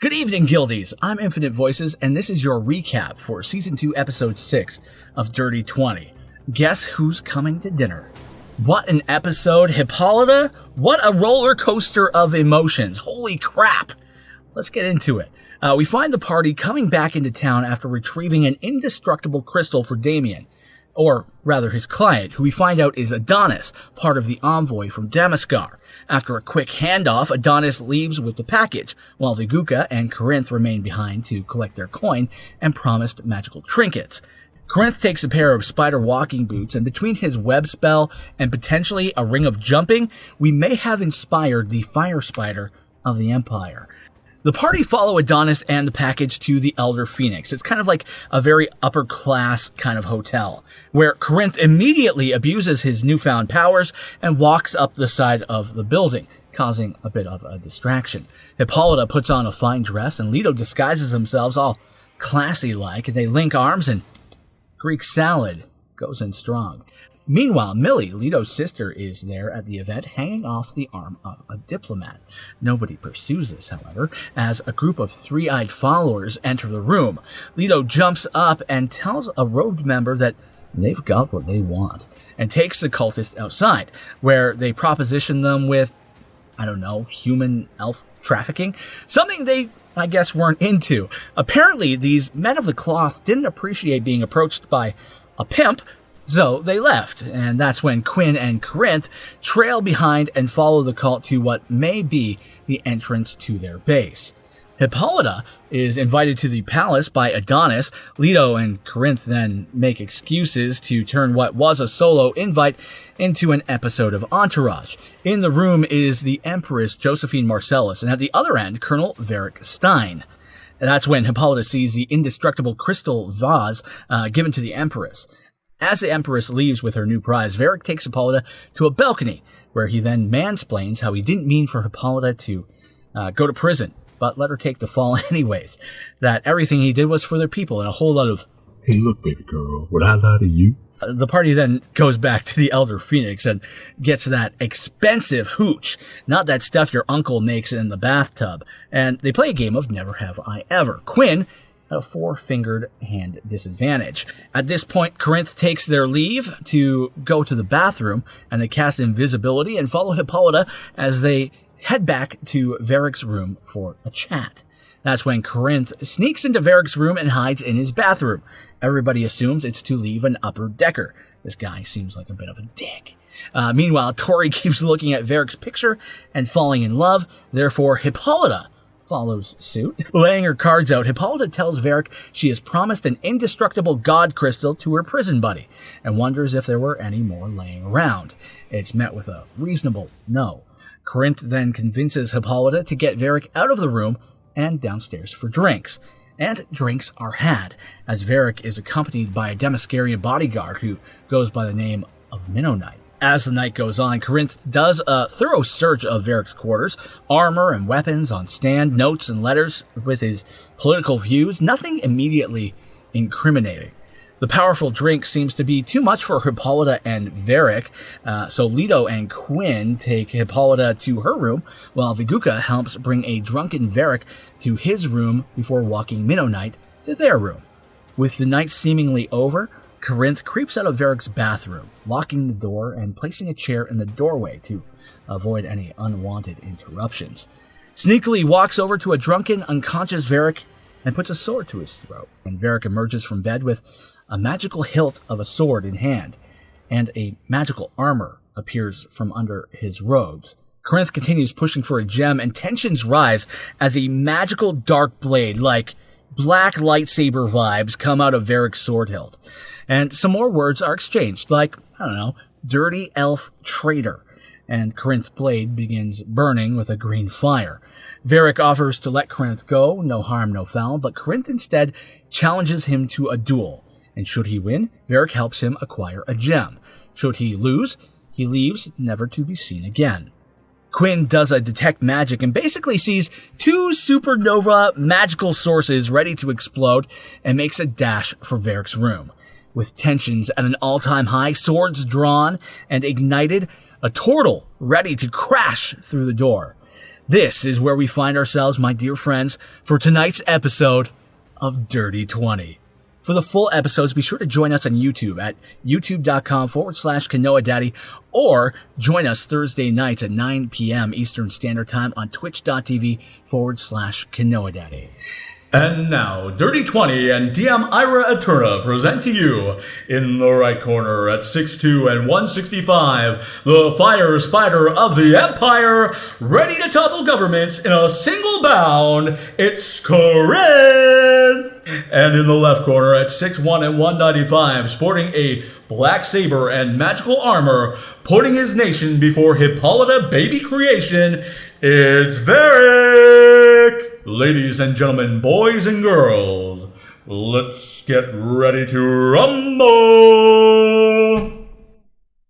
Good evening, Guildies. I'm Infinite Voices, and this is your recap for Season 2, Episode 6 of Dirty 20. Guess who's coming to dinner? What an episode. Hippolyta? What a roller coaster of emotions. Holy crap. Let's get into it. We find the party coming back into town after retrieving an indestructible crystal for Damien. Or rather his client, who we find out is Adonis, part of the envoy from Damaskar. After a quick handoff, Adonis leaves with the package, while Viguka and Corinth remain behind to collect their coin and promised magical trinkets. Corinth takes a pair of spider walking boots, and between his web spell and potentially a ring of jumping, we may have inspired the fire spider of the Empire. The party follow Adonis and the package to the Elder Phoenix. It's kind of like a very upper class kind of hotel, where Corinth immediately abuses his newfound powers and walks up the side of the building, causing a bit of a distraction. Hippolyta puts on a fine dress, and Leto disguises themselves all classy-like. They link arms, and Greek salad goes in strong. Meanwhile, Millie, Leto's sister, is there at the event, hanging off the arm of a diplomat. Nobody pursues this, however, as a group of three-eyed followers enter the room. Leto jumps up and tells a robed member that they've got what they want, and takes the cultist outside, where they proposition them with, human-elf trafficking? Something they, I guess, weren't into. Apparently, these men of the cloth didn't appreciate being approached by a pimp, so they left, and that's when Quinn and Corinth trail behind and follow the cult to what may be the entrance to their base. Hippolyta is invited to the palace by Adonis. Leto and Corinth then make excuses to turn what was a solo invite into an episode of Entourage. In the room is the Empress Josephine Marcellus, and at the other end, Colonel Varric Stein. And that's when Hippolyta sees the indestructible crystal vase given to the Empress. As the Empress leaves with her new prize, Varric takes Hippolyta to a balcony, where he then mansplains how he didn't mean for Hippolyta to go to prison, but let her take the fall anyways. That everything he did was for their people, and a whole lot of, "Hey, look, baby girl, would I lie to you?" The party then goes back to the Elder Phoenix and gets that expensive hooch, not that stuff your uncle makes in the bathtub, and they play a game of Never Have I Ever. Quinn at a four-fingered hand disadvantage. At this point, Corinth takes their leave to go to the bathroom, and they cast invisibility and follow Hippolyta as they head back to Varric's room for a chat. That's when Corinth sneaks into Varric's room and hides in his bathroom. Everybody assumes it's to leave an upper decker. This guy seems like a bit of a dick. Meanwhile, Tori keeps looking at Varric's picture and falling in love. Therefore, Hippolyta follows suit. Laying her cards out, Hippolyta tells Varric she has promised an indestructible god crystal to her prison buddy, and wonders if there were any more laying around. It's met with a reasonable no. Corinth then convinces Hippolyta to get Varric out of the room and downstairs for drinks. And drinks are had, as Varric is accompanied by a Damaskarian bodyguard who goes by the name of Mennonite. As the night goes on, Corinth does a thorough search of Varric's quarters, armor and weapons on stand, notes and letters with his political views, nothing immediately incriminating. The powerful drink seems to be too much for Hippolyta and Varric, so Leto and Quinn take Hippolyta to her room, while Viguka helps bring a drunken Varric to his room before walking Mennonite to their room. With the night seemingly over, Corinth creeps out of Varric's bathroom, locking the door and placing a chair in the doorway to avoid any unwanted interruptions. Sneakily walks over to a drunken, unconscious Varric and puts a sword to his throat, and Varric emerges from bed with a magical hilt of a sword in hand, and a magical armor appears from under his robes. Corinth continues pushing for a gem, and tensions rise as a magical dark blade, like black lightsaber vibes, come out of Varric's sword hilt. And some more words are exchanged, like, dirty elf traitor. And Corinth's blade begins burning with a green fire. Varric offers to let Corinth go, no harm, no foul, but Corinth instead challenges him to a duel. And should he win, Varric helps him acquire a gem. Should he lose, he leaves, never to be seen again. Quinn does a detect magic and basically sees two supernova magical sources ready to explode and makes a dash for Varric's room. With tensions at an all-time high, swords drawn and ignited, a turtle ready to crash through the door. This is where we find ourselves, my dear friends, for tonight's episode of Dirty 20. For the full episodes, be sure to join us on YouTube at youtube.com/Kanoa Daddy, or join us Thursday nights at 9 p.m. Eastern Standard Time on twitch.tv/Kanoa Daddy. And now, Dirty 20 and DM Ira Eterna present to you, in the right corner at 6'2" and 165, the fire spider of the Empire, ready to topple governments in a single bound, it's Corinth! And in the left corner at 6'1" and 195, sporting a black saber and magical armor, putting his nation before Hippolyta baby creation, it's Varric! Ladies and gentlemen, boys and girls, let's get ready to rumble!